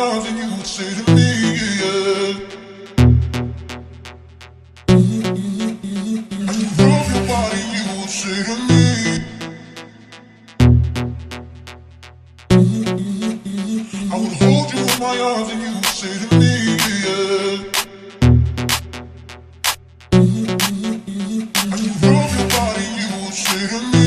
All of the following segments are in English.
arms and you would say to me, yeah. As you rub your body, you would say to me, I would hold you in my arms and you would say to me, yeah. As you rub your body, you would say to me.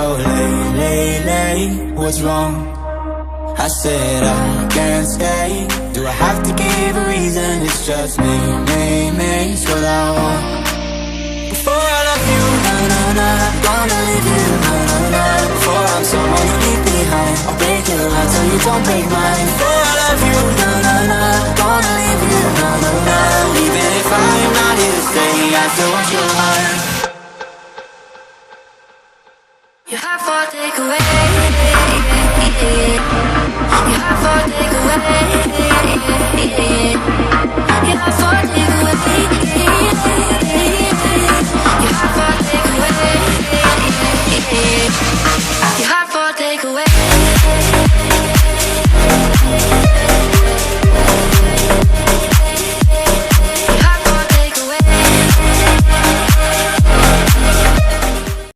so late, what's wrong? I said I can't stay. Do I have to give a reason? It's just me, it's what I want. Before I love you, na-na-na, gonna leave you, na-na-na. Before I'm someone you leave behind, I'll break your heart so you don't break mine. Before I love you, na-na-na, gonna leave you, na-na-na. Even if I'm not here to stay, I still want your heart. You have for takeaway.